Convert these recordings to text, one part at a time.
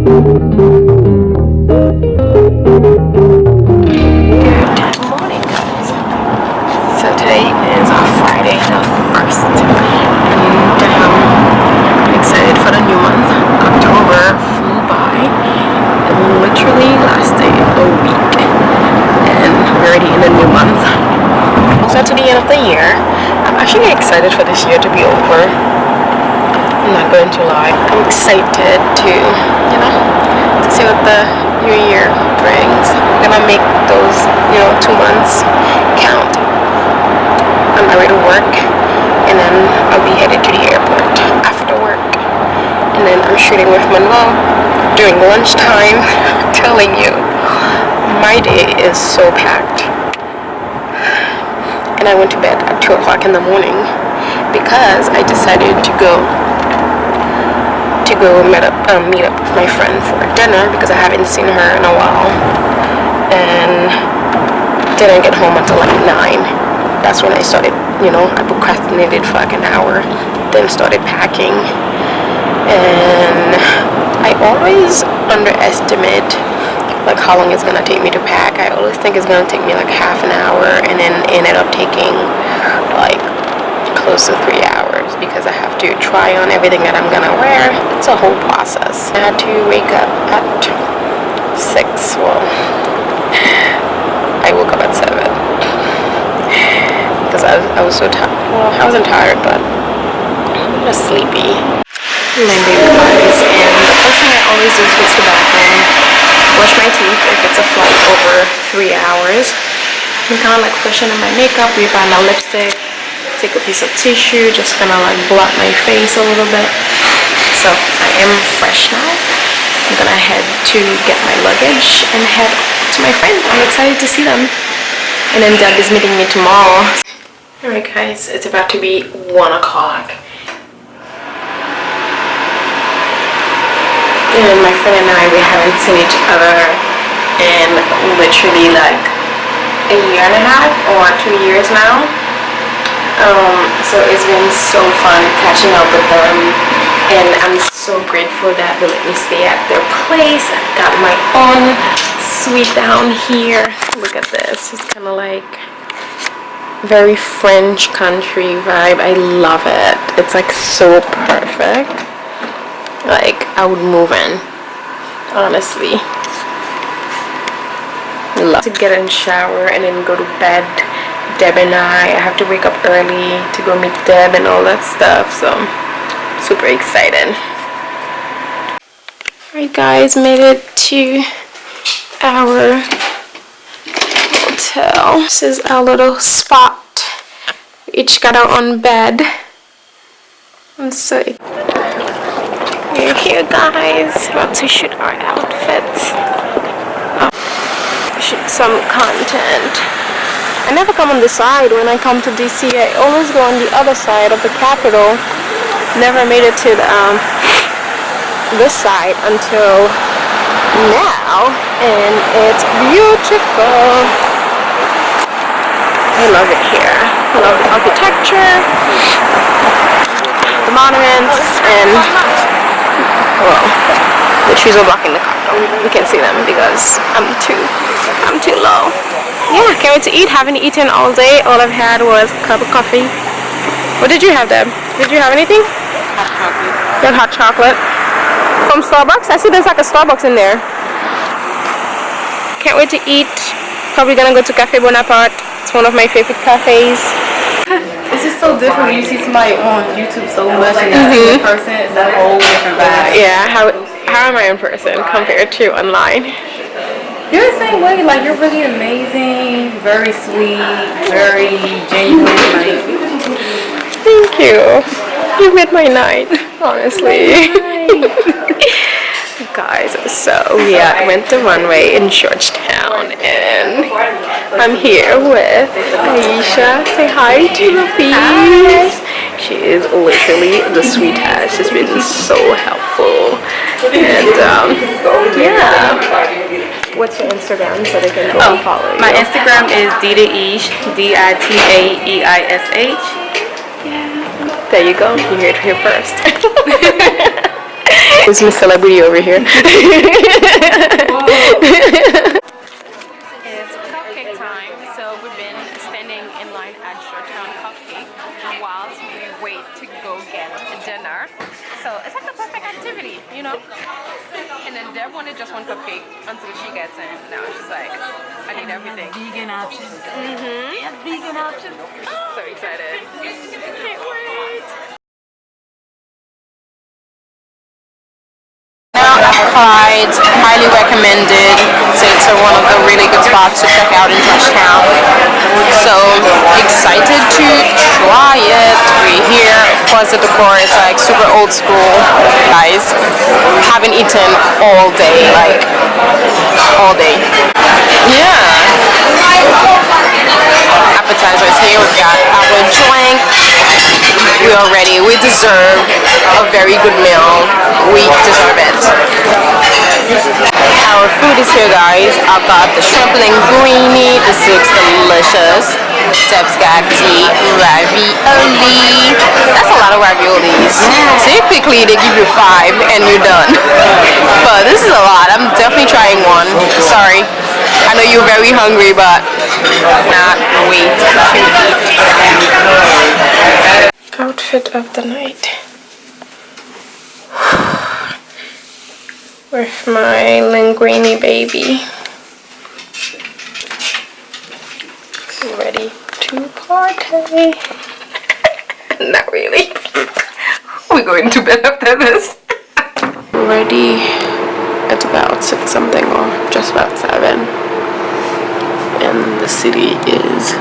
morning, guys. So today is Friday the 1st, and I'm excited for the new month. October flew by. It literally lasted a week, and we're already in the new month. So to the end of the year, I'm actually excited for this year to be over. I'm not going to lie. I'm excited to, to see what the new year brings. I'm gonna make those, 2 months count. I'm on my way to work, and then I'll be headed to the airport after work. And then I'm shooting with Manuel during lunchtime. I'm telling you, my day is so packed. And I went to bed at 2 o'clock in the morning because I decided to go meet up with my friend for dinner because I haven't seen her in a while, and didn't get home until like 9. That's when I started, I procrastinated for like an hour, then started packing. And I always underestimate like how long it's gonna take me to pack. I always think it's gonna take me like half an hour, and then ended up taking like close to 3 hours because I have to try on everything that I'm gonna wear. It's a whole process. I had to wake up at 6. Well, I woke up at 7 because I was so tired. Well, I wasn't tired, but just sleepy. Monday, guys, and the first thing I always do is go to the bathroom, brush my teeth if it's a flight over 3 hours. I'm kind of like freshening my makeup, reapply my lipstick, take a piece of tissue, just gonna like blot my face a little bit. So I am fresh now. I'm gonna head to get my luggage and head to my friend. I'm excited to see them. And then Dad is meeting me tomorrow. Alright guys, it's about to be 1 o'clock. And my friend and I, we haven't seen each other in literally like a year and a half or 2 years now. So it's been so fun catching up with them, and I'm so grateful that they let me stay at their place. I've got my own suite down here. Look at this. It's kind of like very French country vibe. I love it. It's like so perfect. Like I would move in, honestly. Love to get in the shower and then go to bed. Deb and I have to wake up early to go meet Deb and all that stuff, so super excited. Alright guys, made it to our hotel. This is our little spot. We each got our own bed. I'm so excited. We're here guys, about to shoot our outfits. Shoot some content. I never come on this side when I come to DC. I always go on the other side of the Capitol. Never made it to the, this side until now, and it's beautiful. I love it here. I love the architecture, the monuments, and well, the trees are blocking the car. You can't see them because I'm too low. Yeah, can't wait to eat. Haven't eaten all day. All I've had was a cup of coffee. What did you have, Deb? Did you have anything? Hot chocolate. You had hot chocolate from Starbucks? I see there's like a Starbucks in there. Can't wait to eat. Probably gonna go to Cafe Bonaparte. It's one of my favorite cafes. It's just so different when you see somebody on YouTube so much and you see in person. It's a whole different vibe. Yeah, how am I in person compared to online? You're the same way. Like, you're really amazing, very sweet, very genuine. Like, thank you. You made my night, honestly. Guys, so yeah, I went to Runway in Georgetown, and I'm here with Aisha. Say hi to the peeps. She is literally the sweetest. She's been so helpful, and yeah. What's your Instagram so they can go and follow you? My Instagram is DadouChic, DITAEISH. There you go. You heard it here first. It's Miss Celebrity over here. It's cupcake time, so we've been standing in line at Shoretown Cupcake whilst we wait to go get dinner. So it's like the perfect activity, you know? And then Deb wanted just one cupcake until she gets in. Now she's like, I need everything. Vegan options. Mm-hmm. Vegan options. So excited. Can't wait. Now at Pride, highly recommended. It's one of the really good spots to check out in Georgetown. So excited to try it. We're here. Plus the decor is like super old school. Guys, haven't eaten all day, like all day. Yeah. Appetizers here. We've got our drink. We are ready. We deserve a very good meal. We deserve it. Our food is here, guys. I've got the shrimp linguine. This looks delicious. Deb's got the ravioli. That's a lot of raviolis. Typically, they give you 5 and you're done. But this is a lot. I'm definitely trying one. Sorry. I know you're very hungry, but not wait to eat. Outfit of the night. With my linguine baby. Ready to party. Not really. We're going to bed after this. Ready. It's about 6 something or just about 7. And the city is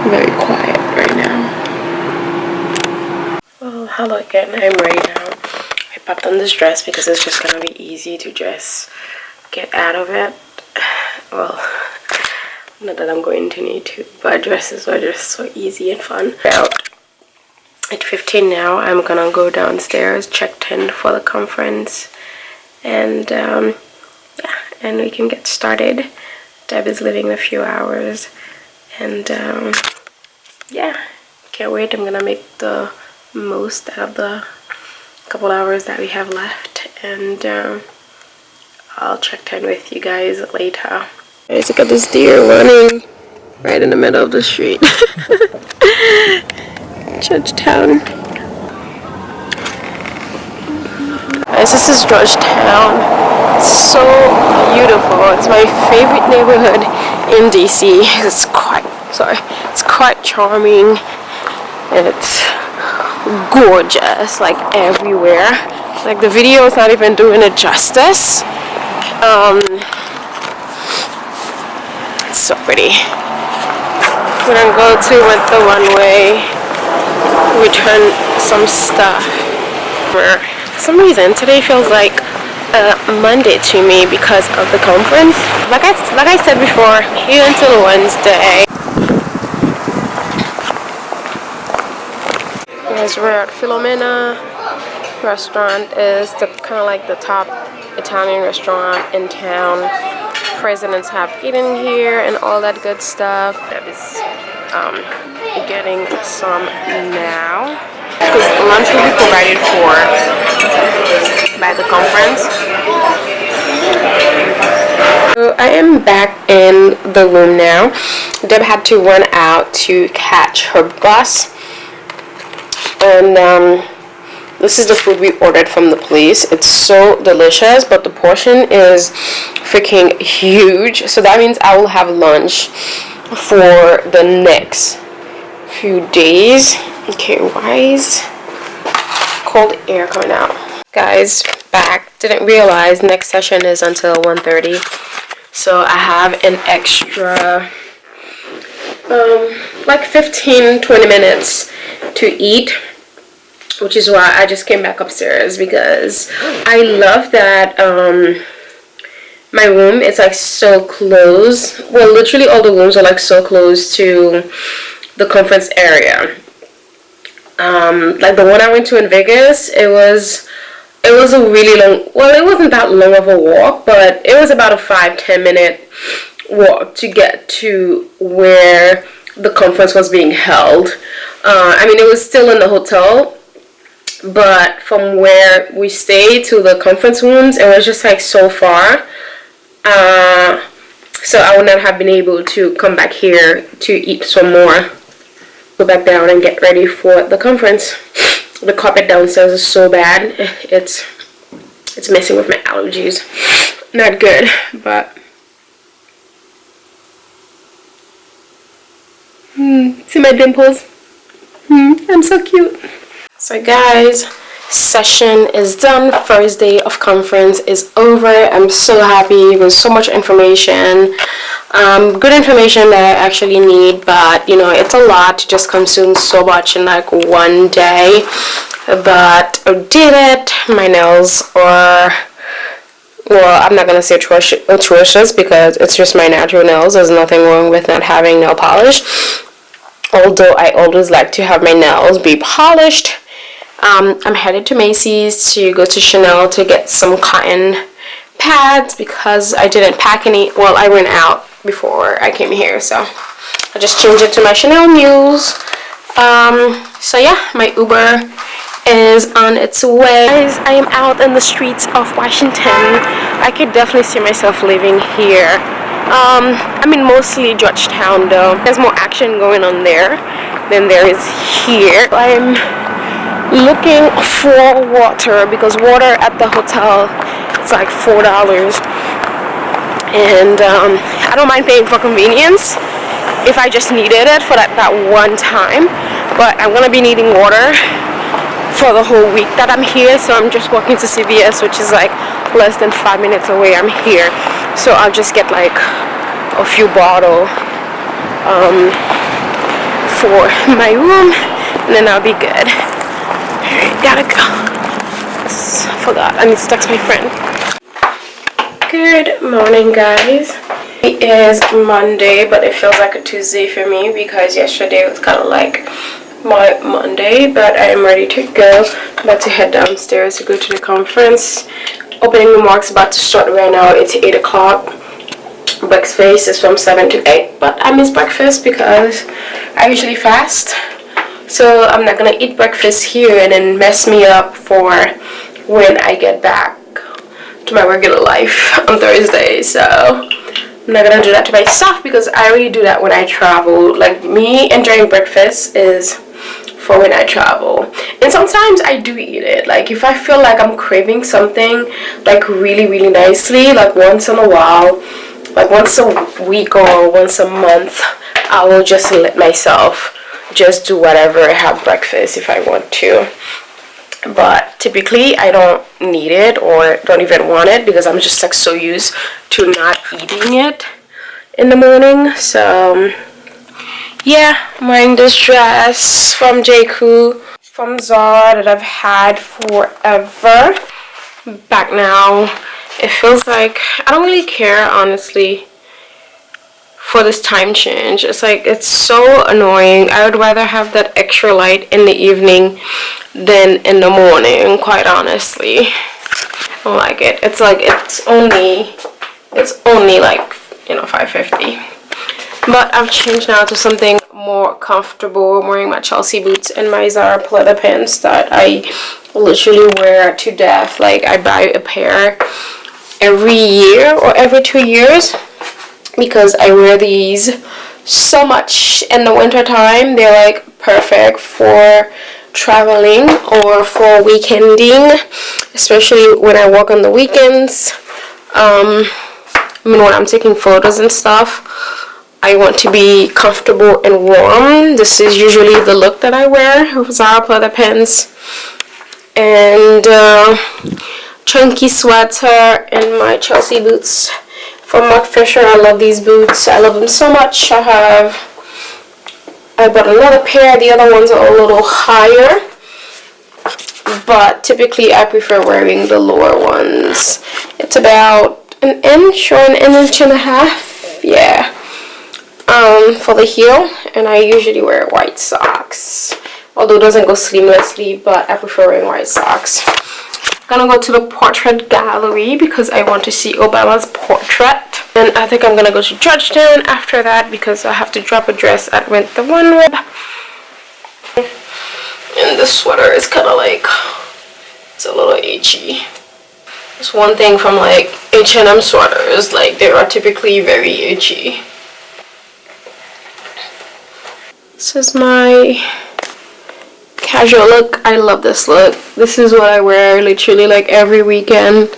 very quiet right now. Well, hello again. I'm ready now. I popped on this dress because it's just gonna be easy to just get out of it. Well, not that I'm going to need to, but dresses are just so easy and fun. Out at 15 now. I'm gonna go downstairs, checked in for the conference, and yeah, and we can get started. Deb is leaving in a few hours, and yeah, can't wait. I'm gonna make the most out of the couple hours that we have left, and I'll check in with you guys later. Guys, look at this deer running right in the middle of the street. Georgetown. Guys, this is Georgetown. It's so beautiful. It's my favorite neighborhood in DC. It's quite charming. It's gorgeous, like everywhere. Like the video is not even doing it justice. It's so pretty. We're gonna go to the runway, return some stuff. For some reason today feels like Monday to me because of the conference. Like I said before, here until Wednesday. Guys, we're at Filomena restaurant. Is the kind of like the top Italian restaurant in town. Presidents have eaten here and all that good stuff. That is getting some now because lunch will be provided for by the conference. So I am back in the room now. Deb had to run out to catch her bus. And this is the food we ordered from the place. It's so delicious, but the portion is freaking huge. So that means I will have lunch for the next few days. Okay, why is cold air coming out? Guys, back. Didn't realize next session is until 1:30. So I have an extra like 15-20 minutes to eat, which is why I just came back upstairs, because I love that my room is like so close. Well, literally all the rooms are like so close to the conference area. Like the one I went to in Vegas, it was a really long, well, it wasn't that long of a walk, but it was about a 5-10 minute walk to get to where the conference was being held. I mean, it was still in the hotel, but from where we stayed to the conference rooms, it was just like so far. So I would not have been able to come back here to eat some more, go back down and get ready for the conference. The carpet downstairs is so bad. It's messing with my allergies. Not good, but see my dimples? I'm so cute. So guys, session is done. First day of conference is over. I'm so happy. It was so much information, good information that I actually need, but you know, it's a lot to just consume so much in like one day. But I did it. My nails are, well, I'm not gonna say atrocious because it's just my natural nails. There's nothing wrong with not having nail polish, although I always like to have my nails be polished. I'm headed to Macy's to go to Chanel to get some cotton pads because I didn't pack any. Well, I ran out before I came here, so I just changed it to my Chanel Mules. So yeah, my Uber is on its way. Guys, I am out in the streets of Washington. I could definitely see myself living here. I mean, mostly Georgetown though. There's more action going on there than there is here. I'm looking for water because water at the hotel, it's like $4, and I don't mind paying for convenience if I just needed it for that one time, but I'm gonna be needing water for the whole week that I'm here, so I'm just walking to CVS, which is like less than 5 minutes away. I'm here, so I'll just get like a few bottles for my room, and then I'll be good. Gotta go. I forgot. I need to text my friend. Good morning, guys. It is Monday, but it feels like a Tuesday for me because yesterday was kind of like my Monday. But I am ready to go. I'm about to head downstairs to go to the conference. Opening remarks about to start right now. It's 8 o'clock. Breakfast is from 7 to 8, but I miss breakfast because I usually fast. So I'm not gonna eat breakfast here and then mess me up for when I get back to my regular life on Thursday. So I'm not gonna do that to myself because I already do that when I travel. Like, me enjoying breakfast is for when I travel. And sometimes I do eat it. Like, if I feel like I'm craving something like really, really nicely, like once in a while, like once a week or once a month, I will just let myself just do whatever, have breakfast if I want to. But typically I don't need it or don't even want it because I'm just like so used to not eating it in the morning. So yeah, I'm wearing this dress from J.Crew from Zara that I've had forever. Back now. It feels like I don't really care, honestly, for this time change. It's like, it's so annoying. I would rather have that extra light in the evening than in the morning, quite honestly. I don't like it. It's like, it's only like, you know, $5.50. But I've changed now to something more comfortable. I'm wearing my Chelsea boots and my Zara pleather pants that I literally wear to death. Like, I buy a pair every year or every 2 years because I wear these so much in the winter time. They're like perfect for traveling or for weekending, especially when I work on the weekends. I mean, when I'm taking photos and stuff, I want to be comfortable and warm. This is usually the look that I wear with Zara pleather pants and chunky sweater and my Chelsea boots from Marc Fisher. I love these boots. I love them so much. I bought another pair. The other ones are a little higher, but typically I prefer wearing the lower ones. It's about an inch or an inch and a half, yeah, for the heel, and I usually wear white socks, although it doesn't go seamlessly, but I prefer wearing white socks. I'm gonna go to the portrait gallery because I want to see Obama's portrait, and I think I'm gonna go to Georgetown after that because I have to drop a dress at Rent the One Web. And the sweater is kind of like, it's a little itchy. It's one thing from like H&M sweaters, like they are typically very itchy. This is my casual look. I love this look. This is what I wear literally like every weekend.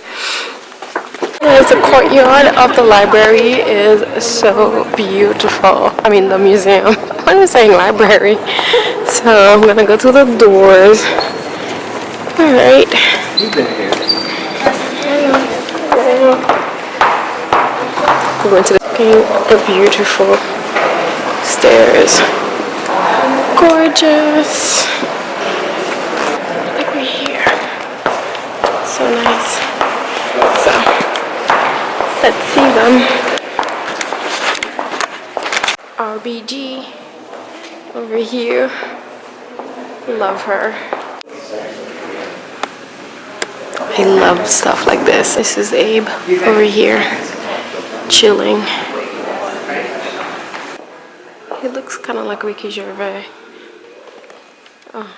As the courtyard of the library is so beautiful. I mean the museum. Why am I saying library? So I'm gonna go to the doors. Alright. You've been here. We're going to the beautiful stairs. Gorgeous. Look right here. So nice. So let's see them. RBG over here. Love her. I love stuff like this. This is Abe over here, chilling. He looks kind of like Ricky Gervais. Oh,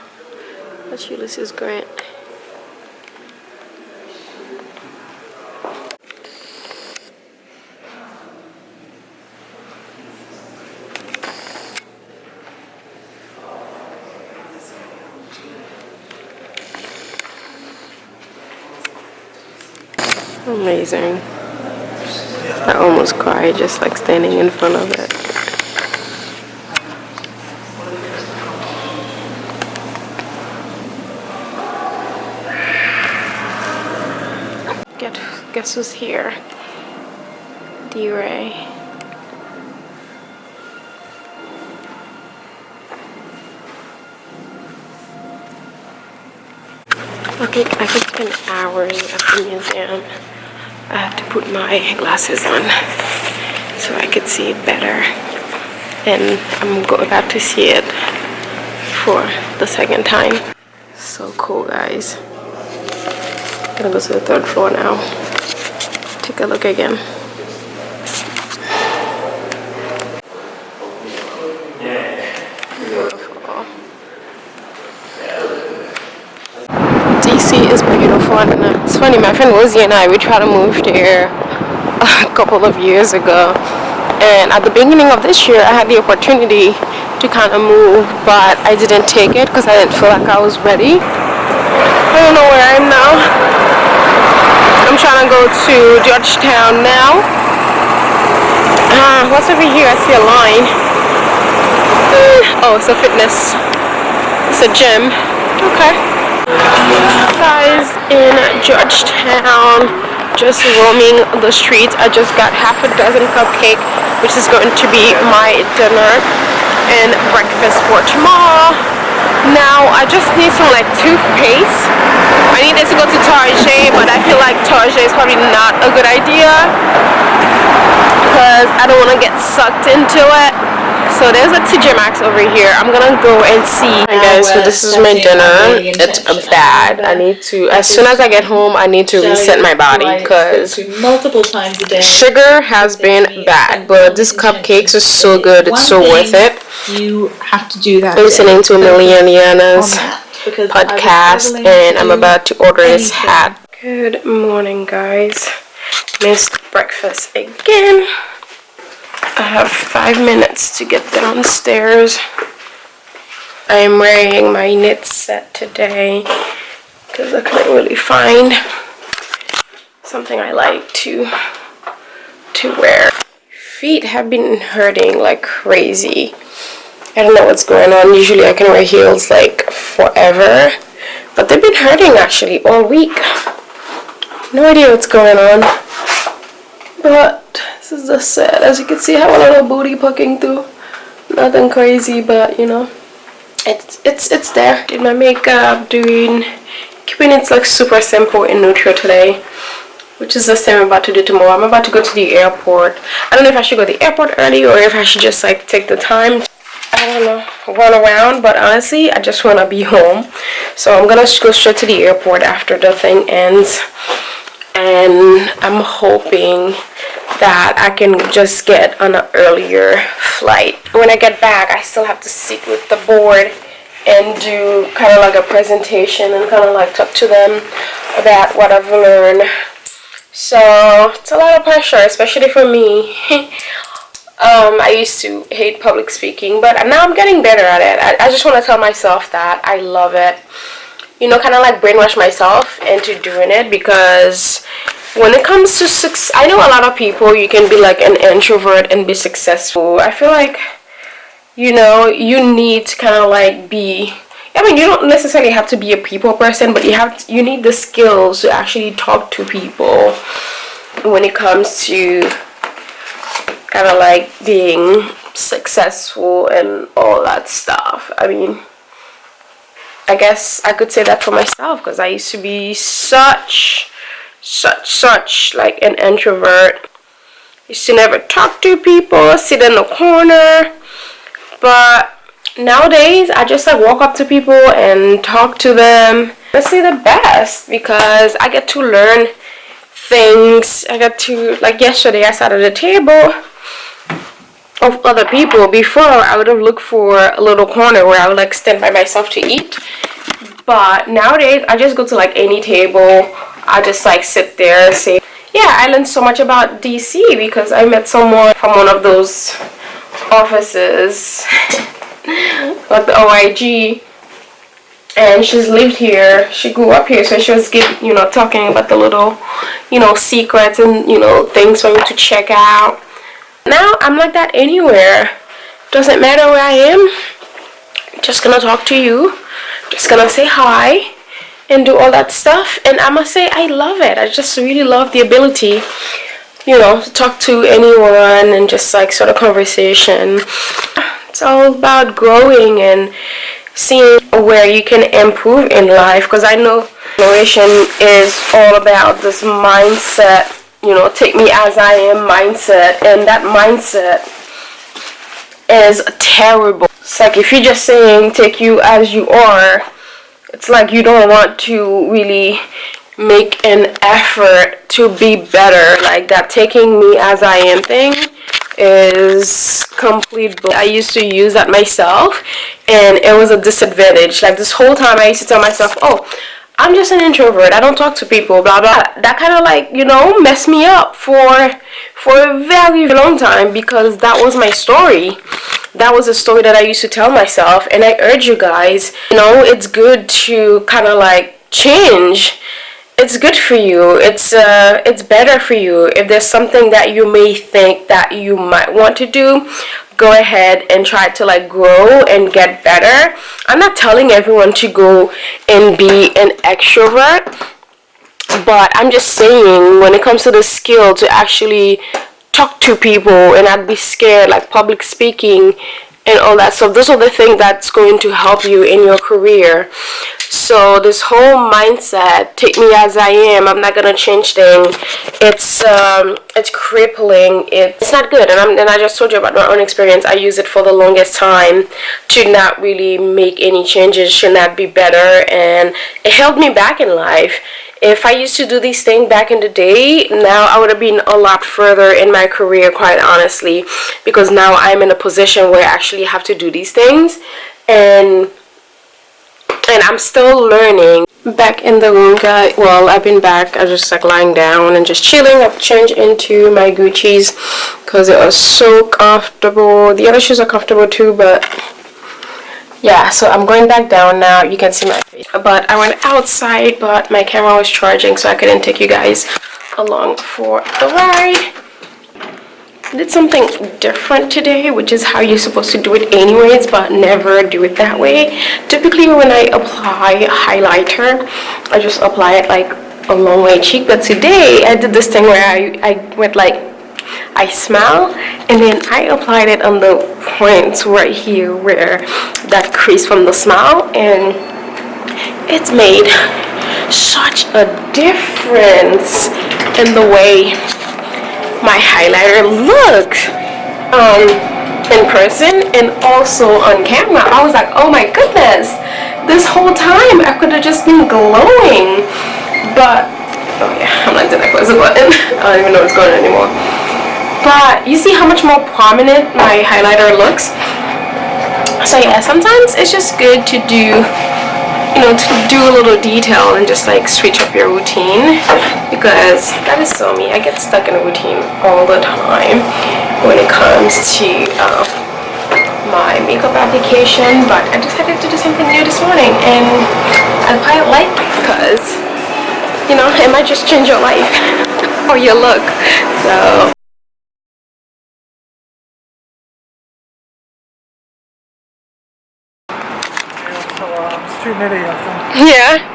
that's Ulysses Grant. Amazing. I almost cried just like standing in front of it. Guess who's here? D-Ray. Okay, I could spend hours at the museum. I have to put my glasses on so I could see it better. And I'm about to see it for the second time. So cool, guys. Gonna go to the third floor now. Take a look again. Beautiful. DC is beautiful, and it's funny, my friend Lizzie and I, we tried to move there a couple of years ago, and at the beginning of this year I had the opportunity to kind of move, but I didn't take it because I didn't feel like I was ready. I don't know where I am now. I'm trying to go to Georgetown now. What's over here? I see a line. Oh, it's a fitness. It's a gym. Okay. Guys, in Georgetown, just roaming the streets. I just got half a dozen cupcakes, which is going to be my dinner and breakfast for tomorrow. Now I just need some like toothpaste. I needed to go to Target, but I feel like Target is probably not a good idea because I don't want to get sucked into it. So there's a TJ Maxx over here. I'm gonna go and see. Hey guys, so this is my dinner. It's bad. I need to, as soon as I get home, I need to reset my body because multiple times a day. Sugar has been bad, but this cupcakes is so good. It's so worth it. You have to do that. I'm listening to Millionaires podcast, and I'm about to order this hat. Good morning, guys. Missed breakfast again. I have 5 minutes to get downstairs. I am wearing my knit set today because I couldn't really find something I like to wear. Feet have been hurting like crazy. I don't know what's going on. Usually I can wear heels like forever, but they've been hurting actually all week. No idea what's going on, but this is the set. As you can see, I have a little booty poking through. Nothing crazy, but you know, it's there. Did my makeup, keeping it like super simple and neutral today, which is the same I'm about to do tomorrow. I'm about to go to the airport. I don't know if I should go to the airport early or if I should just like take the time, I don't know, run around, but honestly I just want to be home. So I'm gonna go straight to the airport after the thing ends, and I'm hoping that I can just get on an earlier flight. When I get back, I still have to sit with the board and do kind of like a presentation and kind of like talk to them about what I've learned. So it's a lot of pressure, especially for me. I used to hate public speaking, but now I'm getting better at it. I just want to tell myself that I love it. You know, kind of like brainwash myself into doing it, because when it comes to success, I know a lot of people, you can be like an introvert and be successful. I feel like, you know, you need to kind of like be, I mean, you don't necessarily have to be a people person, but you need the skills to actually talk to people when it comes to kind of like being successful and all that stuff. I mean, I guess I could say that for myself, because I used to be such like an introvert. Used to never talk to people, sit in the corner. But nowadays I just like walk up to people and talk to them. That's the best, because I get to learn things. I get to, like yesterday I sat at a table of other people. Before, I would have looked for a little corner where I would like stand by myself to eat. But nowadays I just go to like any table. I just like sit there, say, yeah, I learned so much about DC because I met someone from one of those offices like the OIG, and she's lived here, she grew up here, so she was talking about the little secrets and things for me to check out. Now I'm like that anywhere. Doesn't matter where I am, just gonna talk to you, just gonna say hi and do all that stuff. And I must say, I love it. I just really love the ability to talk to anyone and just like sort of conversation. It's all about growing and seeing where you can improve in life, because I know generation is all about this mindset, take me as I am mindset, and that mindset is terrible. It's like if you're just saying take you as you are, it's like you don't want to really make an effort to be better. Like that taking me as I am thing is complete bull. I used to use that myself, and it was a disadvantage. Like this whole time I used to tell myself, oh, I'm just an introvert, I don't talk to people, blah blah. That kind of like messed me up for a very long time, because that was my story. That was a story that I used to tell myself. And I urge you guys, it's good to kind of like change. It's good for you. It's better for you. If there's something that you may think that you might want to do, go ahead and try to like grow and get better. I'm not telling everyone to go and be an extrovert, but I'm just saying when it comes to the skill to actually talk to people and not be scared, like public speaking and all that stuff, those are the things that's going to help you in your career. So this whole mindset, take me as I am, I'm not gonna change things, it's crippling. It's not good. And I just told you about my own experience. I used it for the longest time to not really make any changes, should not be better, and it held me back in life. If I used to do these things back in the day, now I would have been a lot further in my career, quite honestly, because now I'm in a position where I actually have to do these things, and I'm still learning. Back in the room, guys. Well, I've been back. I just like lying down and just chilling. I've changed into my Gucci's because it was so comfortable. The other shoes are comfortable too, but yeah, so I'm going back down now. You can see my face. But I went outside, but my camera was charging, so I couldn't take you guys along for the ride. I did something different today, which is how you're supposed to do it anyways, but never do it that way. Typically when I apply highlighter, I just apply it like along my cheek, but today I did this thing where I went like, I smile, and then I applied it on the points right here where that crease from the smile, and it's made such a difference in the way my highlighter looks in person and also on camera. I was like, oh my goodness, this whole time I could have just been glowing. But oh yeah, I'm like, did I close the button? I don't even know what's going on anymore. But you see how much more prominent my highlighter looks? So yeah, sometimes it's just good to do, you know, to do a little detail and just like switch up your routine, because that is so me. I get stuck in a routine all the time when it comes to my makeup application, but I decided to do something new this morning, and I quite like it because, you know, it might just change your life or your look. So Street idiotism. yeah.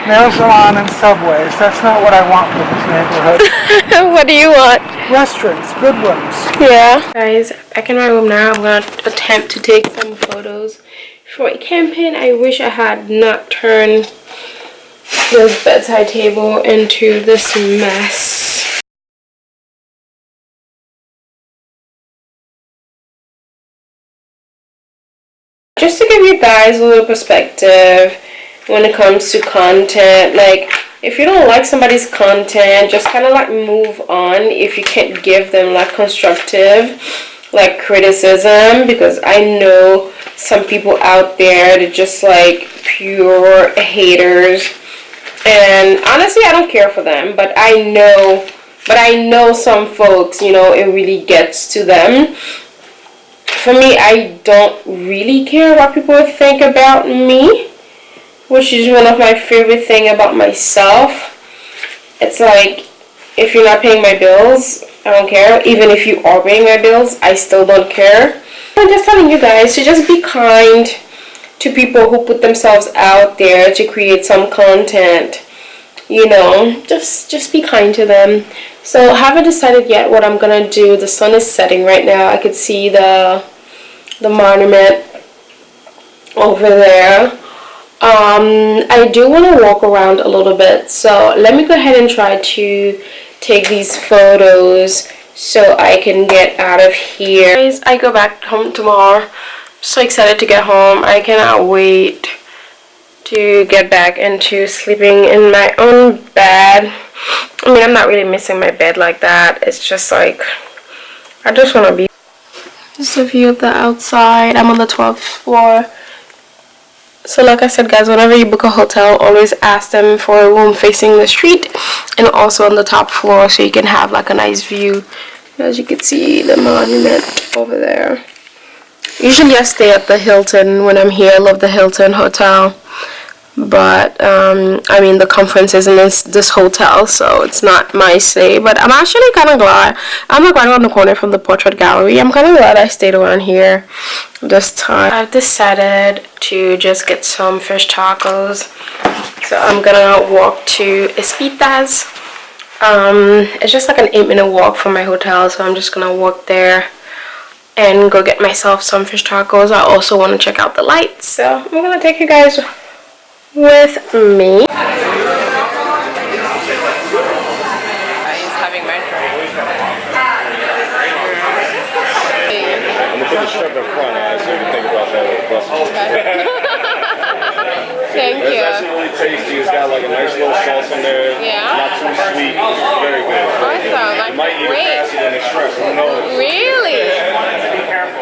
Nail salon and subways. That's not what I want for this neighborhood. What do you want? Restaurants, good ones. Yeah. Guys, back in my room now. I'm gonna attempt to take some photos for a campaign. I wish I had not turned the bedside table into this mess. Just to give you guys a little perspective when it comes to content, like if you don't like somebody's content, just kind of like move on if you can't give them like constructive like criticism, because I know some people out there that just like pure haters, and honestly I don't care for them, but I know some folks, you know, it really gets to them. For me, I don't really care what people think about me, which is one of my favorite things about myself. It's like, if you're not paying my bills, I don't care. Even if you are paying my bills, I still don't care. I'm just telling you guys to just be kind to people who put themselves out there to create some content. You know, just be kind to them. So I haven't decided yet what I'm gonna do. The sun is setting right now. I could see the monument over there. I do want to walk around a little bit, so let me go ahead and try to take these photos so I can get out of here. Guys, I go back home tomorrow. I'm so excited to get home. I cannot wait to get back into sleeping in my own bed. I mean, I'm not really missing my bed like that. It's just like, I just want to be. This is a view of the outside. I'm on the 12th floor. So like I said, guys, whenever you book a hotel, always ask them for a room facing the street and also on the top floor so you can have like a nice view. As you can see, the monument over there. Usually I stay at the Hilton when I'm here. I love the Hilton Hotel. But I mean, the conference is in this hotel, so it's not my stay. But I'm actually kind of glad. I'm like right around the corner from the portrait gallery. I'm kind of glad I stayed around here this time. I've decided to just get some fish tacos, so I'm gonna walk to Espita's. It's just like an 8-minute walk from my hotel, so I'm just gonna walk there and go get myself some fish tacos. I also want to check out the lights, so I'm gonna take you guys with me. He's having my drink. I'm gonna put the shrimp in front, so you can think about that with the bus. Thank you. It's actually really tasty. It's got like a nice little sauce in there. Yeah. Not too sweet. It's very good. Awesome. You might eat it faster than the shrimp. Who knows? Really? Be careful.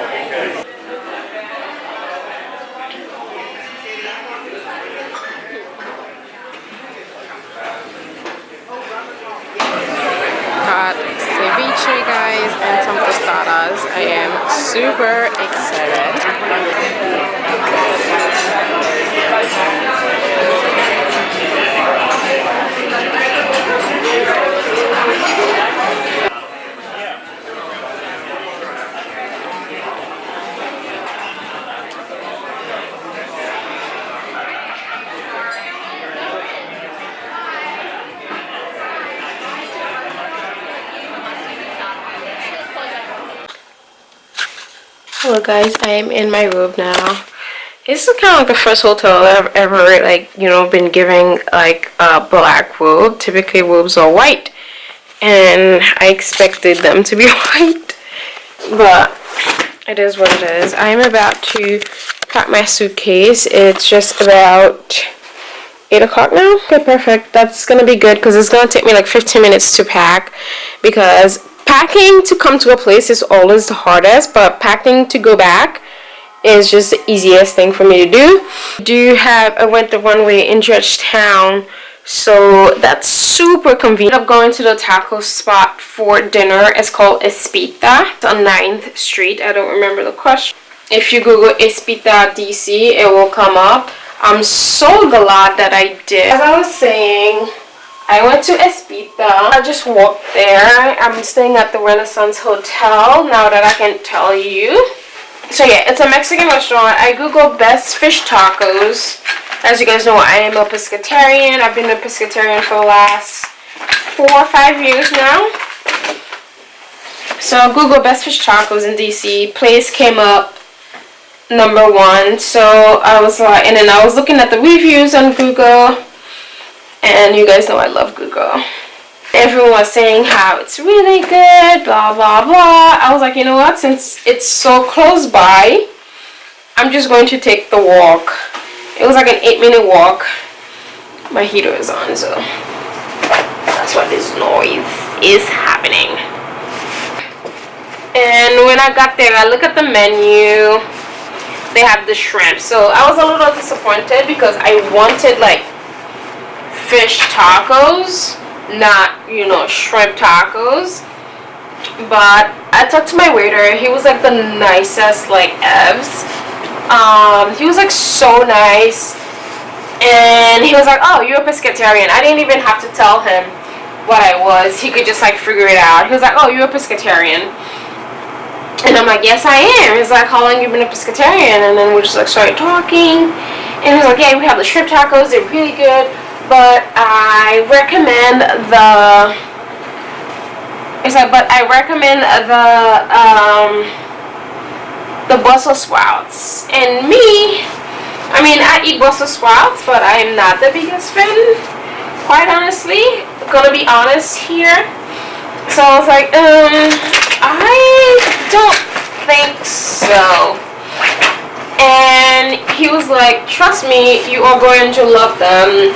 Got ceviche, guys, and some tostadas. I am super excited. Hello guys, I am in my robe now. This is kind of like the first hotel I've ever like, you know, been giving like a black robe. Typically robes are white, and I expected them to be white, but it is what it is. I am about to pack my suitcase. It's just about 8 o'clock now. Okay, perfect. That's gonna be good because it's gonna take me like 15 minutes to pack, because packing to come to a place is always the hardest, but packing to go back is just the easiest thing for me to do. I went the runway in Georgetown, so that's super convenient. I'm going to the taco spot for dinner. It's called Espita. It's on 9th Street. I don't remember the question. If you Google Espita DC, it will come up. I'm so glad that I did. As I was saying, I went to Espita. I just walked there. I'm staying at the Renaissance Hotel, now that I can tell you. So yeah, it's a Mexican restaurant. I googled best fish tacos. As you guys know, I am a pescatarian. I've been a pescatarian for the last 4 or 5 years now. So Google best fish tacos in DC. Place came up #1. So I was like, and then I was looking at the reviews on Google, and you guys know I love Google. Everyone was saying how it's really good, blah blah blah. I was like, you know what, since it's so close by, I'm just going to take the walk. It was like an 8-minute walk. My heater is on, so that's why this noise is happening. And when I got there, I looked at the menu. They have the shrimp, so I was a little disappointed because I wanted like fish tacos, not, you know, shrimp tacos. But I talked to my waiter. He was like the nicest, like Evs. He was like so nice, and he was like, oh, you're a pescatarian. I didn't even have to tell him what I was. He could just like figure it out. He was like, oh, you're a pescatarian. And I'm like, yes, I am. He's like, how long you been a pescatarian? And then we just like started talking. And he was like, yeah, we have the shrimp tacos. They're really good. But I recommend the Brussels sprouts. And me, I mean, I eat Brussels sprouts, but I am not the biggest fan, quite honestly. Gonna be honest here. So I was like, I don't think so. And he was like, trust me, you are going to love them.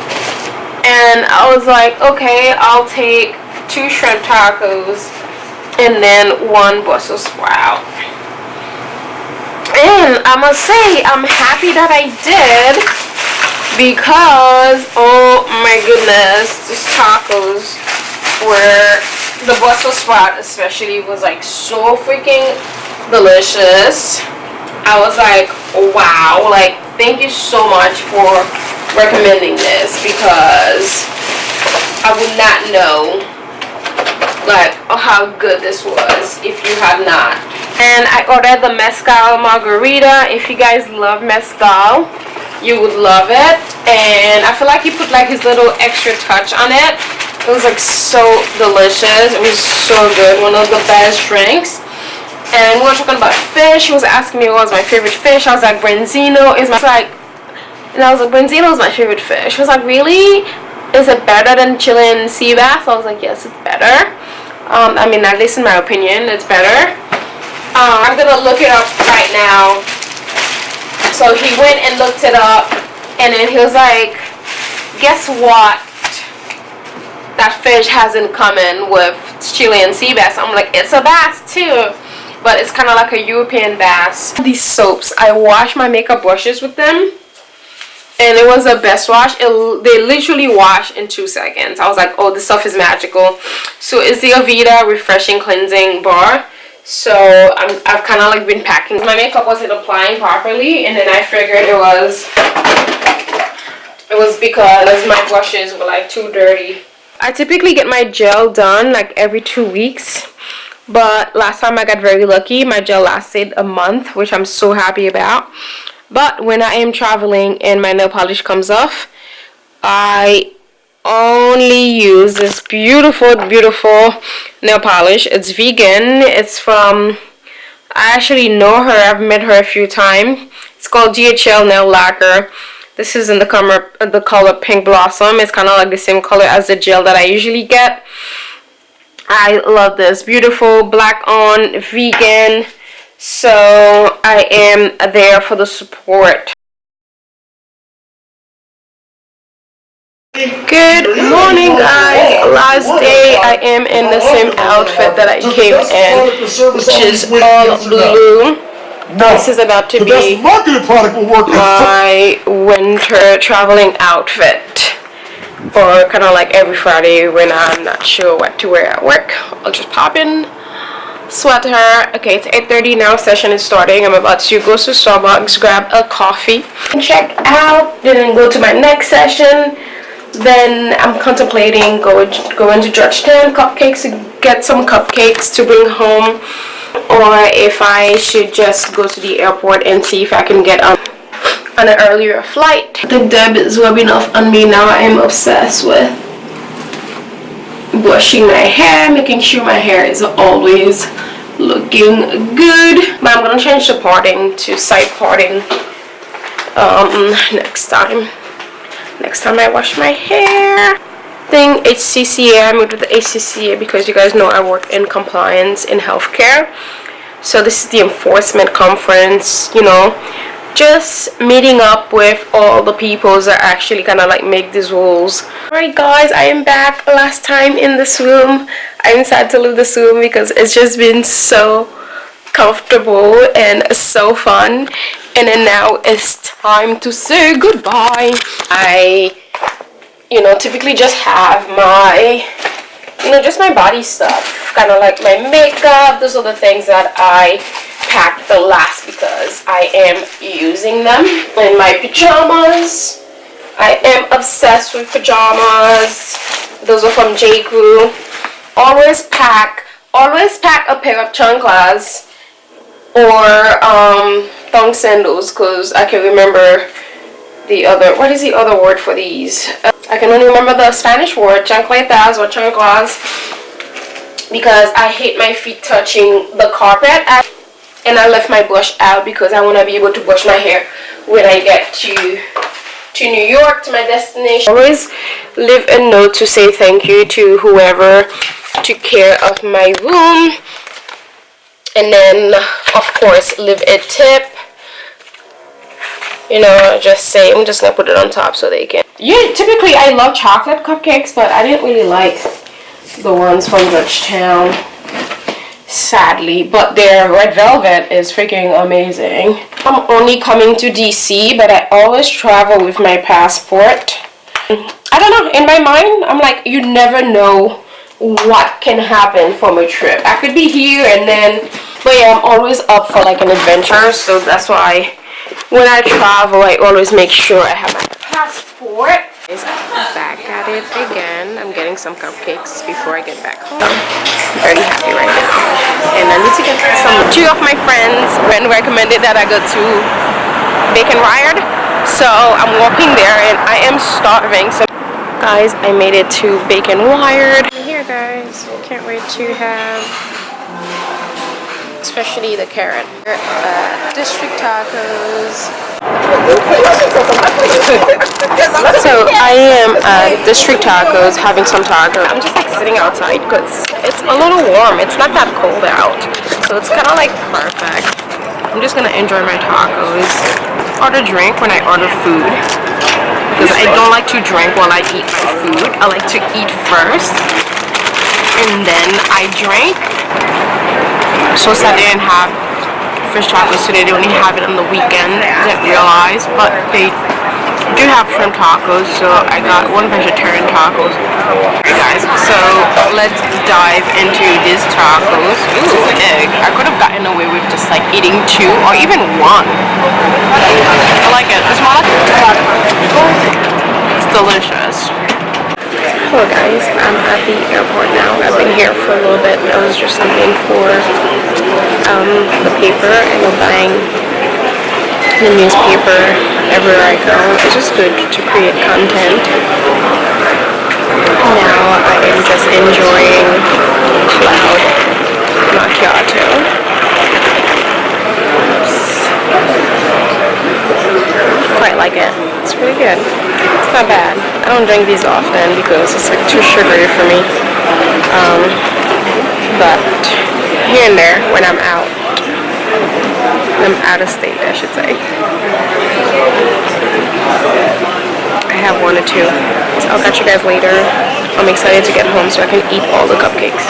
And I was like, okay, I'll take 2 shrimp tacos and then 1 Brussels sprout. And I must say, I'm happy that I did, because oh my goodness, these tacos were, the Brussels sprout especially was like so freaking delicious. I was like, wow, like thank you so much for recommending this, because I would not know like how good this was if you had not. And I ordered the mezcal margarita. If you guys love mezcal, you would love it. And I feel like he put like his little extra touch on it. It was like so delicious. It was so good. One of the best drinks. And we were talking about fish. He was asking me what was my favorite fish. I was like, branzino is my, and I was like, branzino is my favorite fish. He was like, really? Is it better than Chilean sea bass? I was like, yes, it's better. I mean, at least in my opinion, it's better. I'm gonna look it up right now. So he went and looked it up, and then he was like, guess what that fish has in common with Chilean sea bass? I'm like, it's a bass too, but it's kind of like a European bass. These soaps, I wash my makeup brushes with them, and it was the best wash. They literally wash in 2 seconds. I was like, oh, this stuff is magical. So it's the Aveda Refreshing Cleansing Bar. So I've kind of like been packing. My makeup wasn't applying properly, and then I figured it was because my brushes were like too dirty. I typically get my gel done like every 2 weeks, but last time I got very lucky. My gel lasted a month, which I'm so happy about. But when I am traveling and my nail polish comes off, I only use this beautiful nail polish. It's vegan. It's from, I actually know her. I've met her a few times. It's called DHL Nail Lacquer. This is in the color Pink Blossom. It's kind of like the same color as the gel that I usually get. I love this. Beautiful, black on, vegan. So I am there for the support. Good morning, guys. Last day I am in the same outfit that I came in, which is all blue. No. This is about to The best be marketed product will work. my winter traveling outfit. Or kind of like every Friday when I'm not sure what to wear at work, I'll just pop in, sweater. Okay, it's 8:30 now, session is starting. I'm about to go to Starbucks, grab a coffee, check out, then go to my next session. Then I'm contemplating going to Georgetown Cupcakes to get some cupcakes to bring home, or if I should just go to the airport and see if I can get on an earlier flight. The deb is rubbing off on me now. I am obsessed with brushing my hair, making sure my hair is always looking good. But I'm gonna change the parting to side parting next time I wash my hair. Thing HCCA, I moved with the HCCA because you guys know I work in compliance in healthcare. So this is the enforcement conference, you know, just meeting up with all the people that actually kind of like make these rules. Alright guys, I am back. Last time in this room. I'm sad to leave this room because it's just been so comfortable and so fun. And then now it's time to say goodbye. I, you know, typically just have my, you know, just my body stuff, kind of like my makeup. Those are the things that I pack the last because I am using them. In my pajamas, I am obsessed with pajamas. Those are from J. Crew. Always pack a pair of chanclas or thong sandals, because I can remember the other, what is the other word for these? I can only remember the Spanish word, chancletas or chanclas, because I hate my feet touching the carpet. And I left my brush out because I want to be able to brush my hair when I get to New York, to my destination. Always leave a note to say thank you to whoever took care of my room. And then, of course, leave a tip. You know, just say, I'm just going to put it on top so they can. Yeah, typically I love chocolate cupcakes, but I didn't really like the ones from Georgetown, sadly. But their red velvet is freaking amazing. I'm only coming to DC, but I always travel with my passport. I don't know, in my mind, I'm like, you never know what can happen from a trip. I could be here and then, but yeah, I'm always up for like an adventure, so that's why when I travel, I always make sure I have my passport. I'm back at it again. I'm getting some cupcakes before I get back home. I'm very happy right now. And I need to get some. Two of my friends recommended that I go to Bacon Wired. So I'm walking there and I am starving. So guys, I made it to Bacon Wired. I'm here guys. Can't wait to have especially the carrot. District tacos. So I am at District Tacos having some tacos. I'm just like sitting outside because it's a little warm. It's not that cold out, so it's kind of like perfect. I'm just gonna enjoy my tacos. Order drink when I order food because I don't like to drink while I eat my food. I like to eat first and then I drink. So sad they didn't have fish tacos today. They only have it on the weekend. I didn't realize, but they do have shrimp tacos, so I got one vegetarian tacos. Alright guys, so let's dive into these tacos. Ooh, egg. I could have gotten away with just like eating two or even one. I like it. It's more like it's delicious. Hello guys, I'm at the airport now. I've been here for a little bit. I was just looking for the paper and I'm buying the newspaper everywhere I go. It's just good to create content. Now I am just enjoying cloud macchiato. Quite like it. It's pretty good. It's not bad. I don't drink these often because it's like too sugary for me. But here and there when I'm out of state, I should say, I have one or two. So I'll catch you guys later. I'm excited to get home so I can eat all the cupcakes.